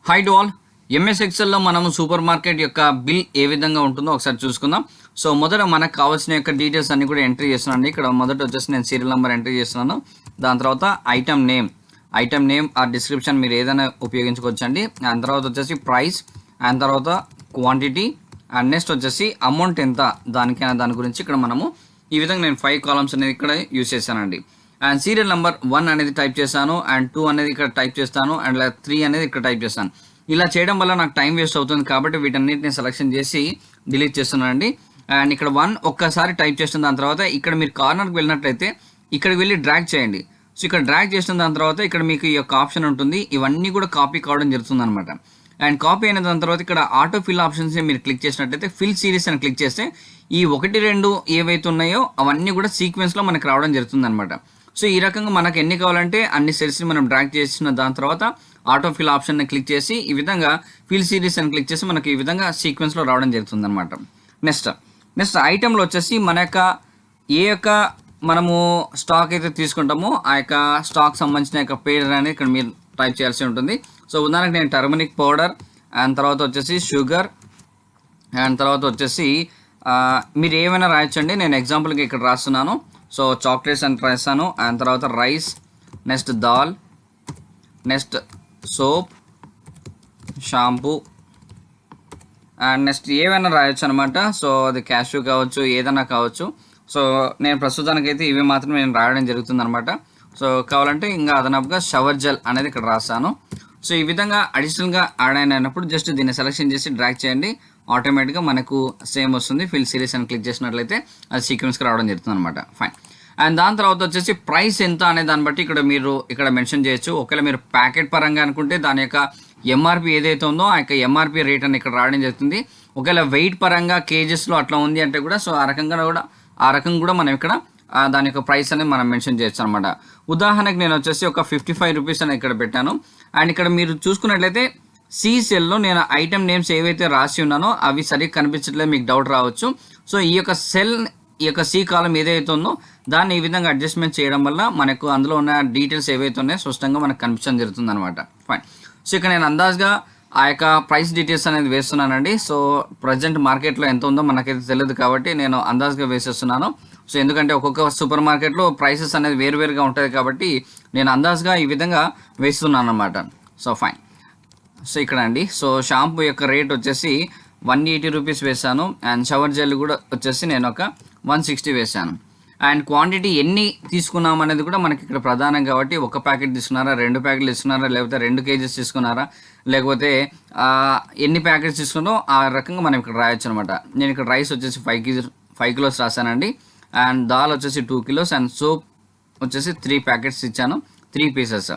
Hi to all. MS ఎక్సెల్లో మనము super market యొక్క bill ఏ విధంగా ఉంటుందో ఒకసారి చూసుకుందాం. సో మొదట మనకు కావాల్సిన యొక్క డీటెయిల్స్ అన్ని కూడా ఎంట్రీ చేస్తున్నాను. ఇక్కడ మొదట వచ్చేసి నేను సీరియల్ నెంబర్ ఎంట్రీ చేస్తున్నాను. దాని తర్వాత ఐటమ్ నేమ్ ఆ డిస్క్రిప్షన్ మీరు ఏదైనా ఉపయోగించుకోవచ్చండి. దాని తర్వాత వచ్చేసి ప్రైస్, అండ్ తర్వాత క్వాంటిటీ, అండ్ నెక్స్ట్ వచ్చేసి అమౌంట్ ఎంత దాని గురించి ఇక్కడ మనము ఈ విధంగా నేను 5 కాలమ్స్ అనేది ఇక్కడ యూజ్ చేశానండి. అండ్ సీరియల్ నెంబర్ 1 అనేది టైప్ చేశాను, అండ్ 2 అనేది ఇక్కడ టైప్ చేస్తాను, అండ్ 3 అనేది ఇక్కడ టైప్ చేస్తాను. ఇలా చేయడం వల్ల నాకు టైం వేస్ట్ అవుతుంది కాబట్టి వీటన్నిటిని సెలెక్షన్ చేసి డిలీట్ చేస్తున్నానండి. అండ్ ఇక్కడ 1 ఒక్కసారి టైప్ చేసిన దాని తర్వాత ఇక్కడ మీరు కార్నర్కి వెళ్ళినట్లయితే ఇక్కడికి వెళ్ళి డ్రాగ్ చేయండి. సో ఇక్కడ డ్రాగ్ చేసిన దాని తర్వాత ఇక్కడ మీకు ఈ యొక్క ఆప్షన్ ఉంటుంది. ఇవన్నీ కూడా కాపీ కావడం జరుగుతుంది అనమాట. అండ్ కాపీ అయిన దాని తర్వాత ఇక్కడ ఆటో ఫిల్ ఆప్షన్స్ మీరు క్లిక్ చేసినట్లయితే ఫిల్ సిరీస్ అని క్లిక్ చేస్తే ఈ 1-2 ఏవైతే ఉన్నాయో అవన్నీ కూడా సీక్వెన్స్లో మనకు రావడం జరుగుతుంది అనమాట. సో ఈ రకంగా మనకు ఎన్ని కావాలంటే అన్ని సెల్స్ని మనం డ్రాగ్ చేసిన దాని తర్వాత ఆటో ఫిల్ ఆప్షన్ని క్లిక్ చేసి ఈ విధంగా ఫిల్ సిరీస్ అని క్లిక్ చేసి మనకి ఈ విధంగా సీక్వెన్స్లో రావడం జరుగుతుంది అనమాట. నెక్స్ట్ ఐటెంలో వచ్చేసి మన యొక్క మనము స్టాక్ అయితే తీసుకుంటామో ఆ యొక్క స్టాక్ సంబంధించిన యొక్క పేరు అనేది ఇక్కడ మీరు టైప్ చేయాల్సి ఉంటుంది. సో ఉదాహరణకు నేను టర్మరిక్ పౌడర్, అండ్ తర్వాత వచ్చేసి షుగర్, అండ్ తర్వాత వచ్చేసి మీరు ఏమైనా రాయొచ్చండి. నేను ఎగ్జాంపుల్కి ఇక్కడ రాస్తున్నాను. సో చాక్లెట్స్ అని రాస్తాను, అండ్ తర్వాత rice, next dal, next soap, shampoo, and next ఏమైనా రాయొచ్చు అనమాట. సో అది క్యాష్యూ కావచ్చు, ఏదైనా కావచ్చు. సో నేను ప్రస్తుతానికైతే ఇవి మాత్రం నేను రాయడం జరుగుతుంది అనమాట. సో కావాలంటే ఇంకా అదనపుగా షవర్ జెల్ అనేది ఇక్కడ రాస్తాను. సో ఈ విధంగా అడిషనల్గా యాడ్ అయినప్పుడు జస్ట్ దీన్ని సెలెక్షన్ చేసి డ్రాగ్ చేయండి, ఆటోమేటిక్గా మనకు సేమ్ వస్తుంది. ఫిల్ సిరీస్ అని క్లిక్ చేసినట్లయితే అది సీక్వెన్స్కి రావడం జరుగుతుంది అనమాట. ఫైన్. అండ్ దాని తర్వాత వచ్చేసి ప్రైస్ ఎంత అనే దాన్ని బట్టి ఇక్కడ మెన్షన్ చేయొచ్చు. ఒకవేళ మీరు ప్యాకెట్ పరంగా అనుకుంటే దాని యొక్క ఎంఆర్పి ఏదైతే ఉందో ఆ యొక్క ఎంఆర్పి రేట్ అని ఇక్కడ రావడం జరుగుతుంది. ఒకవేళ వెయిట్ పరంగా కేజెస్లో అట్లా ఉంది అంటే కూడా సో ఆ రకంగా కూడా మనం ఇక్కడ దాని యొక్క ప్రైస్ అనేది మనం మెన్షన్ చేయొచ్చు అనమాట. ఉదాహరణకు నేను వచ్చేసి ఒక 55 రూపీస్ అని ఇక్కడ పెట్టాను. అండ్ ఇక్కడ మీరు చూసుకున్నట్లయితే సి సెల్లో నేను ఐటమ్ నేమ్స్ ఏవైతే రాసి ఉన్నానో అవి సరిగ్గా కనిపించట్లేదు, మీకు డౌట్ రావచ్చు. సో ఈ యొక్క సి కాలం ఏదైతే ఉందో దాన్ని ఈ విధంగా అడ్జస్ట్మెంట్ చేయడం వల్ల మనకు అందులో ఉన్న డీటెయిల్స్ ఏవైతే ఉన్నాయో స్పష్టంగా మనకు కనిపించడం జరుగుతుంది అనమాట. ఫైన్. సో ఇక్కడ నేను అందాజుగా ఆ యొక్క ప్రైస్ డీటెయిల్స్ అనేది వేస్తున్నానండి. సో ప్రజెంట్ మార్కెట్లో ఎంత ఉందో మనకైతే తెలియదు కాబట్టి నేను అందాజుగా వేసేస్తున్నాను. సో ఎందుకంటే ఒక్కొక్క సూపర్ మార్కెట్లో ప్రైసెస్ అనేది వేరువేరుగా ఉంటుంది కాబట్టి నేను అందాజుగా ఈ విధంగా వేస్తున్నాను అనమాట. So fine. సో ఇక్కడ అండి, సో షాంపూ యొక్క రేట్ వచ్చేసి 180 రూపీస్ వేసాను, అండ్ షవర్ జెల్ కూడా వచ్చేసి నేను ఒక 160 వేసాను. అండ్ క్వాంటిటీ ఎన్ని తీసుకున్నాం అనేది కూడా మనకి ఇక్కడ ప్రధానం కాబట్టి 1 ప్యాకెట్ తీసుకున్నారా, 2 ప్యాకెట్లు తీసుకున్నారా, లేకపోతే 2 కేజీస్ తీసుకున్నారా, లేకపోతే ఎన్ని ప్యాకెట్స్ తీసుకున్నారో ఆ రకంగా మనం ఇక్కడ రాయొచ్చు అనమాట. నేను ఇక్కడ రైస్ వచ్చేసి 5 కిలోస్ రాశానండి, అండ్ దాల్ వచ్చేసి 2 కిలోస్, అండ్ సోప్ వచ్చేసి 3 ప్యాకెట్స్ ఇచ్చాను, 3 పీసెస్,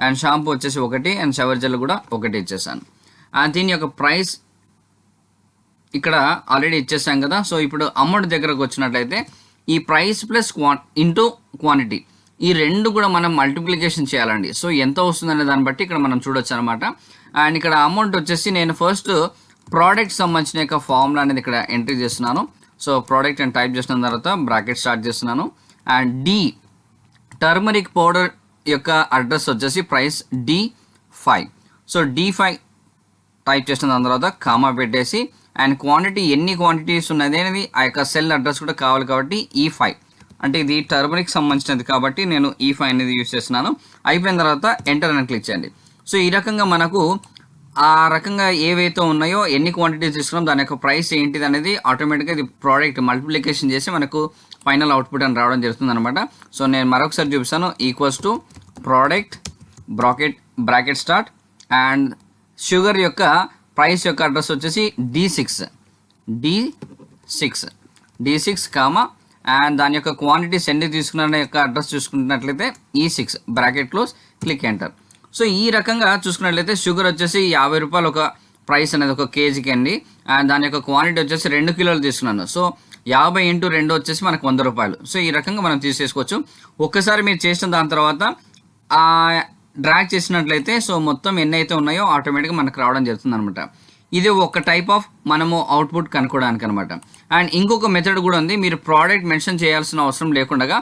అండ్ షాంపూ వచ్చేసి 1, అండ్ షవర్ జెల్ కూడా 1 ఇచ్చేసాను. అండ్ దీని యొక్క ప్రైస్ ఇక్కడ ఆల్రెడీ ఇచ్చేసాం కదా. సో ఇప్పుడు అమౌంట్ దగ్గరకు వచ్చినట్లయితే ఈ ప్రైస్ ప్లస్ ఇంటూ క్వాంటిటీ ఈ రెండు కూడా మనం మల్టిప్లికేషన్ చేయాలండి. సో ఎంత వస్తుందనే దాన్ని బట్టి ఇక్కడ మనం చూడొచ్చు అనమాట. అండ్ ఇక్కడ అమౌంట్ వచ్చేసి నేను ఫస్ట్ ప్రోడక్ట్ సంబంధించిన యొక్క ఫార్ములా అనేది ఇక్కడ ఎంట్రీ చేస్తున్నాను. సో ప్రోడక్ట్ అని టైప్ చేసిన తర్వాత బ్రాకెట్ స్టార్ట్ చేస్తున్నాను. అండ్ డి టర్మరిక్ పౌడర్ యొక్క అడ్రస్ వచ్చేసి price D5. So D5 type చేసిన దాని తర్వాత కామా పెట్టేసి, అండ్ క్వాంటిటీ ఎన్ని క్వాంటిటీస్ ఉన్నది అనేది ఆ యొక్క సెల్ అడ్రస్ కూడా కావాలి కాబట్టి E5 అంటే ఇది టర్మరిక్ సంబంధించినది కాబట్టి నేను E5 అనేది యూజ్ చేస్తున్నాను. అయిపోయిన తర్వాత ఎంటర్ అని క్లిక్ చేయండి. సో ఈ రకంగా మనకు ఆ రకంగా ఏవైతే ఉన్నాయో ఎన్ని క్వాంటిటీస్ తీసుకున్నాం దాని యొక్క ప్రైస్ ఏంటిది అనేది ఆటోమేటిక్గా ఇది ప్రోడక్ట్ మల్టిప్లికేషన్ చేసి మనకు ఫైనల్ అవుట్పుట్ అని రావడం జరుగుతుంది అనమాట. సో నేను మరొకసారి చూపిస్తాను. Equals to product bracket start, and sugar యొక్క ప్రైస్ యొక్క అడ్రస్ వచ్చేసి D6 కామా, అండ్ దాని యొక్క క్వాంటిటీస్ ఎన్ని తీసుకున్న యొక్క అడ్రస్ చూసుకున్నట్లయితే E6 bracket close, click enter. So ఈ రకంగా చూసుకున్నట్లయితే షుగర్ వచ్చేసి 50 రూపాయలు ఒక ప్రైస్ అనేది ఒక కేజీకి అండి, అండ్ దాని యొక్క క్వాంటిటీ వచ్చేసి 2 కిలోలు తీసుకున్నాను. సో 50 × 2 వచ్చేసి మనకు 100 రూపాయలు. సో ఈ రకంగా మనం తీసేసుకోవచ్చు. ఒక్కసారి మీరు చేసిన దాని తర్వాత డ్రాగ్ చేసినట్లయితే సో మొత్తం ఎన్ని అయితే ఉన్నాయో ఆటోమేటిక్గా మనకు రావడం జరుగుతుంది అనమాట. ఇది ఒక టైప్ ఆఫ్ మనము అవుట్పుట్ కనుక్కోవడానికి అనమాట. అండ్ ఇంకొక మెథడ్ కూడా ఉంది. మీరు ప్రోడక్ట్ మెన్షన్ చేయాల్సిన అవసరం లేకుండా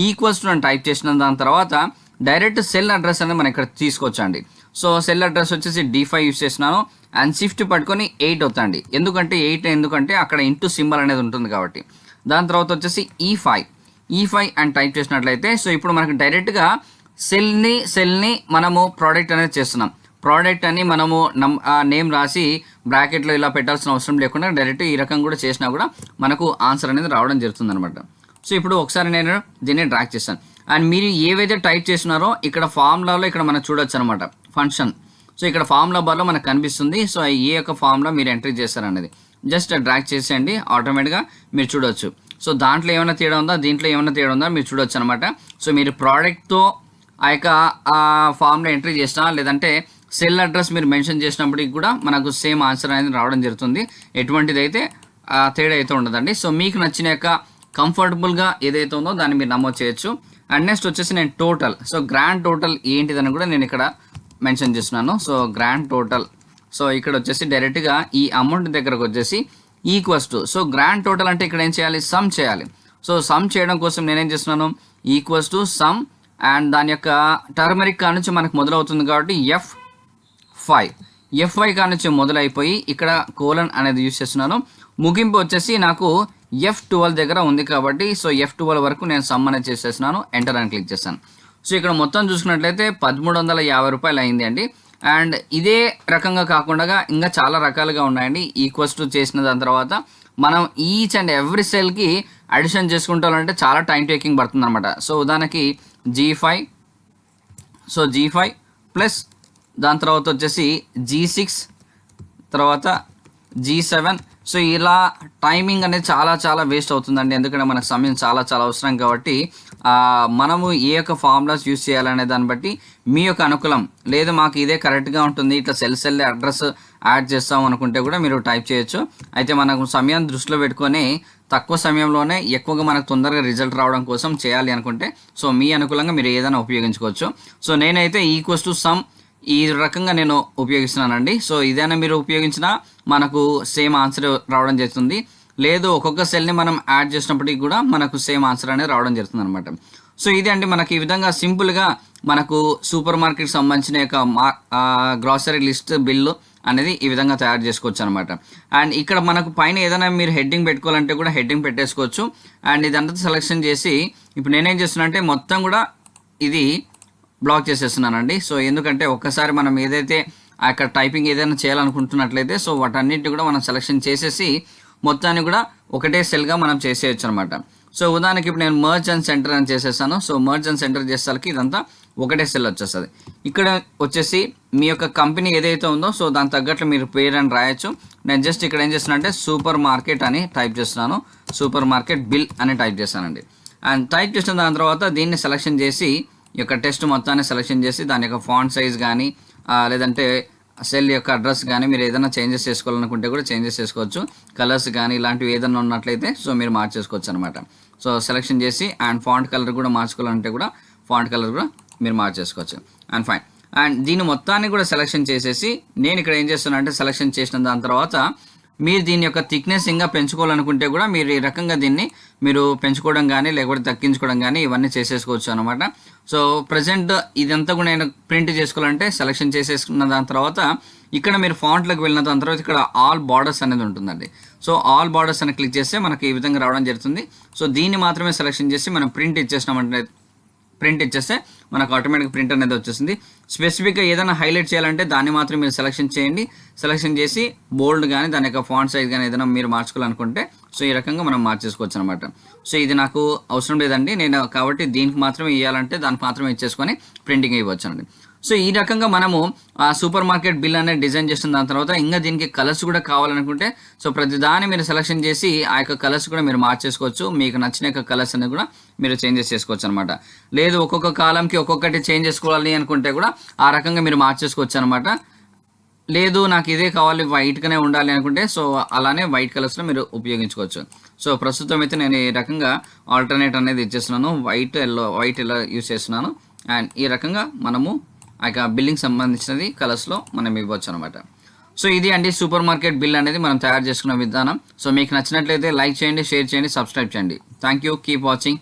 ఈక్వల్స్ టు అని టైప్ చేసిన దాని తర్వాత డైరెక్ట్ సెల్ అడ్రస్ అనేది మనం ఇక్కడ తీసుకోవచ్చండి. సో సెల్ అడ్రస్ వచ్చేసి D5 యూస్ చేస్తున్నాను. అండ్ షిఫ్ట్ పట్టుకొని 8 ఒత్తండి. ఎందుకంటే అక్కడ ఇంటూ సింబల్ అనేది ఉంటుంది కాబట్టి. దాని తర్వాత వచ్చేసి E5 అని టైప్ చేసినట్లయితే సో ఇప్పుడు మనకు డైరెక్ట్గా సెల్ని మనము ప్రోడక్ట్ అనేది చేస్తున్నాం. ప్రోడక్ట్ అని మనము నేమ్ రాసి బ్రాకెట్లో ఇలా పెట్టాల్సిన అవసరం లేకుండా డైరెక్ట్ ఈ రకం కూడా చేసినా కూడా మనకు ఆన్సర్ అనేది రావడం జరుగుతుంది అనమాట. సో ఇప్పుడు ఒకసారి నేను దీన్ని డ్రాగ్ చేస్తాను. అండ్ మీరు ఏవైతే టైప్ చేస్తున్నారో ఇక్కడ ఫార్ములాలో ఇక్కడ మనం చూడొచ్చు అనమాట ఫంక్షన్. సో ఇక్కడ ఫార్ములా బార్లో మనకు కనిపిస్తుంది. సో ఏ యొక్క ఫార్ములా మీరు ఎంట్రీ చేస్తారనేది జస్ట్ డ్రాగ్ చేసేయండి, ఆటోమేటిక్గా మీరు చూడొచ్చు. సో దాంట్లో ఏమైనా తేడా ఉందా, దీంట్లో ఏమైనా తేడా ఉందా మీరు చూడొచ్చు అనమాట. సో మీరు ప్రోడక్ట్తో ఆ యొక్క ఫామ్లో ఎంట్రీ చేసినా లేదంటే సెల్ అడ్రస్ మీరు మెన్షన్ చేసినప్పటికి కూడా మనకు సేమ్ ఆన్సర్ అనేది రావడం జరుగుతుంది. ఎటువంటిది అయితే తేడా అయితే ఉండదండి. సో మీకు నచ్చిన యొక్క కంఫర్టబుల్గా ఏదైతే ఉందో దాన్ని మీరు నమోదు చేయొచ్చు. అండ్ నెక్స్ట్ వచ్చేసి నేను టోటల్, సో గ్రాండ్ టోటల్ ఏంటిదని కూడా నేను ఇక్కడ మెన్షన్ చేస్తున్నాను. సో గ్రాండ్ టోటల్, సో ఇక్కడ వచ్చేసి డైరెక్ట్గా ఈ అమౌంట్ దగ్గరకు వచ్చేసి equals to, so grand total అంటే ఇక్కడ ఏం చేయాలి, సమ్ చేయాలి. సో సమ్ చేయడం కోసం నేనేం చేస్తున్నాను, ఈక్వల్స్ టు సమ్ అండ్ దాని యొక్క టర్మరిక్ కా నుంచి మనకు మొదలవుతుంది కాబట్టి F5 కా నుంచి మొదలైపోయి ఇక్కడ కోలన్ అనేది యూస్ చేస్తున్నాను. ముగింపు వచ్చేసి నాకు F12 దగ్గర ఉంది కాబట్టి సో F12 వరకు నేను సమ్ అనేది చేసేస్తున్నాను, ఎంటర్ అని క్లిక్ చేస్తాను. సో ఇక్కడ మొత్తం చూసుకున్నట్లయితే 1350 రూపాయలు అయింది అండి. అండ్ ఇదే రకంగా కాకుండా ఇంకా చాలా రకాలుగా ఉన్నాయండి. ఈక్వల్స్ టు చేసిన దాని తర్వాత మనం ఈచ్ అండ్ ఎవ్రీ సెల్కి అడిషన్ చేసుకుంటామంటే చాలా టైం టేకింగ్ పడుతుంది అనమాట. సో ఉదాహరణకి G5 ప్లస్ దాని తర్వాత వచ్చేసి G6 తర్వాత G7. సో ఇలా టైమింగ్ అనేది చాలా వేస్ట్ అవుతుందండి. ఎందుకంటే మనకు సమయం చాలా అవసరం కాబట్టి మనము ఏ యొక్క ఫార్ములాస్ యూస్ చేయాలనే దాన్ని బట్టి మీ యొక్క అనుకూలం, లేదు మాకు ఇదే కరెక్ట్గా ఉంటుంది ఇట్లా సెల్ అడ్రస్ యాడ్ చేస్తాం అనుకుంటే కూడా మీరు టైప్ చేయొచ్చు. అయితే మనకు సమయాన్ని దృష్టిలో పెట్టుకొని తక్కువ సమయంలోనే ఎక్కువగా మనకు తొందరగా రిజల్ట్ రావడం కోసం చేయాలి అనుకుంటే సో మీ అనుకూలంగా మీరు ఏదైనా ఉపయోగించుకోవచ్చు. సో నేనైతే ఈక్వల్స్ టు సమ్ ఈ రకంగా నేను ఉపయోగిస్తున్నానండి. సో ఇదైనా మీరు ఉపయోగించినా మనకు సేమ్ ఆన్సర్ రావడం జరుగుతుంది. లేదు ఒక్కొక్క సెల్ని మనం యాడ్ చేసినప్పటికీ కూడా మనకు సేమ్ ఆన్సర్ అనేది రావడం జరుగుతుంది అనమాట. సో ఇది అండి మనకి ఈ విధంగా సింపుల్గా మనకు సూపర్ మార్కెట్కి సంబంధించిన యొక్క గ్రాసరీ లిస్ట్ బిల్లు అనేది ఈ విధంగా తయారు చేసుకోవచ్చు అనమాట. అండ్ ఇక్కడ మనకు పైన ఏదైనా మీరు హెడ్డింగ్ పెట్టుకోవాలంటే కూడా హెడ్డింగ్ పెట్టేసుకోవచ్చు. అండ్ ఇదంతా సెలెక్షన్ చేసి ఇప్పుడు నేనేం చేస్తున్నా అంటే మొత్తం కూడా ఇది బ్లాక్ చేసేస్తున్నానండి. సో ఎందుకంటే ఒక్కసారి మనం ఏదైతే అక్కడ టైపింగ్ ఏదైనా చేయాలనుకుంటున్నట్లయితే సో వాటన్నిటిని కూడా మనం సెలెక్షన్ చేసేసి మొత్తాన్ని కూడా ఒకటే సెల్గా మనం చేసేయచ్చు అనమాట. సో ఉదాహరణకి ఇప్పుడు నేను మర్జ్ అండ్ సెంటర్ అని చేసేసాను. సో మర్జ్ అండ్ సెంటర్ చేసేసరికి ఇదంతా ఒకటే సెల్ వచ్చేస్తుంది. ఇక్కడ వచ్చేసి మీ యొక్క కంపెనీ ఏదైతే ఉందో సో దాని తగ్గట్లు మీరు పేరు అని రాయొచ్చు. నేను జస్ట్ ఇక్కడ ఏం చేస్తున్నా అంటే సూపర్ మార్కెట్ అని టైప్ చేస్తున్నాను, సూపర్ మార్కెట్ బిల్ అని టైప్ చేస్తానండి. అండ్ టైప్ చేసిన దాని తర్వాత దీన్ని సెలెక్షన్ చేసి ఈ యొక్క టెస్ట్ మొత్తాన్ని సెలెక్షన్ చేసి దాని యొక్క ఫాంట్ సైజ్ కానీ లేదంటే సెల్ యొక్క అడ్రస్ కానీ మీరు ఏదైనా చేంజెస్ చేసుకోవాలనుకుంటే కూడా చేంజెస్ చేసుకోవచ్చు. కలర్స్ కానీ ఇలాంటివి ఏదైనా ఉన్నట్లయితే సో మీరు మార్చేసుకోవచ్చు అనమాట. సో సెలెక్షన్ చేసి అండ్ ఫాంట్ కలర్ కూడా మార్చుకోవాలంటే కూడా ఫాంట్ కలర్ కూడా మీరు మార్చేసుకోవచ్చు. And fine. అండ్ దీన్ని మొత్తాన్ని కూడా సెలెక్షన్ చేసేసి నేను ఇక్కడ ఏం చేస్తున్నా అంటే సెలెక్షన్ చేసిన దాని తర్వాత మీరు దీని యొక్క థిక్నెస్ ఇంకా పెంచుకోవాలనుకుంటే కూడా మీరు ఈ రకంగా దీన్ని మీరు పెంచుకోవడం కానీ లేకపోతే తగ్గించుకోవడం కానీ ఇవన్నీ చేసేసుకోవచ్చు అనమాట. సో ప్రజెంట్ ఇదంతా కూడా నేను ప్రింట్ చేసుకోవాలంటే సెలెక్షన్ చేసేసుకున్న దాని తర్వాత ఇక్కడ మీరు ఫాంట్లోకి వెళ్ళిన దాని తర్వాత ఇక్కడ ఆల్ బార్డర్స్ అనేది ఉంటుందండి. సో ఆల్ బార్డర్స్ అని క్లిక్ చేస్తే మనకి ఈ విధంగా రావడం జరుగుతుంది. సో దీన్ని మాత్రమే సెలెక్షన్ చేసి మనం ప్రింట్ ఇచ్చేస్తే మనకు ఆటోమేటిక్ ప్రింట్ అనేది వచ్చేసింది. స్పెసిఫిక్గా ఏదైనా హైలైట్ చేయాలంటే దాన్ని మాత్రం మీరు సెలెక్షన్ చేయండి. సెలెక్షన్ చేసి బోల్డ్ కానీ దాని యొక్క ఫాంట్ సైజ్ కానీ ఏదైనా మీరు మార్చుకోవాలనుకుంటే సో ఈ రకంగా మనం మార్చేసుకోవచ్చు అనమాట. సో ఇది నాకు అవసరం లేదండి నేను కాబట్టి దీనికి మాత్రమే ఇవ్వాలంటే దానికి మాత్రమే ఇచ్చేసుకొని ప్రింటింగ్ ఇవ్వచ్చు అండి. సో ఈ రకంగా మనము ఆ సూపర్ మార్కెట్ బిల్ అనేది డిజైన్ చేసిన దాని తర్వాత ఇంకా దీనికి కలర్స్ కూడా కావాలనుకుంటే సో ప్రతి దాన్ని మీరు సెలెక్షన్ చేసి ఆ యొక్క కలర్స్ కూడా మీరు మార్చేసుకోవచ్చు. మీకు నచ్చిన యొక్క కలర్స్ అనేది కూడా మీరు చేంజెస్ చేసుకోవచ్చు అనమాట. లేదు ఒక్కొక్క కాలంకి ఒక్కొక్కటి చేంజ్ చేసుకోవాలి అనుకుంటే కూడా ఆ రకంగా మీరు మార్చేసుకోవచ్చు అనమాట. లేదు నాకు ఇదే కావాలి వైట్గానే ఉండాలి అనుకుంటే సో అలానే వైట్ కలర్స్లో మీరు ఉపయోగించుకోవచ్చు. సో ప్రస్తుతం అయితే నేను ఈ రకంగా ఆల్టర్నేట్ అనేది ఇచ్చేస్తున్నాను, వైట్ ఎల్లో యూస్ చేస్తున్నాను. అండ్ ఈ రకంగా మనము ఆ యొక్క బిల్లింగ్ సంబంధించినది కలర్స్లో మనం ఇవ్వచ్చు అనమాట. సో ఇది అండి సూపర్ మార్కెట్ బిల్ అనేది మనం తయారు చేసుకున్న విధానం. సో మీకు నచ్చినట్లయితే లైక్ చేయండి, షేర్ చేయండి, సబ్స్క్రైబ్ చేయండి. Thank you, keep watching.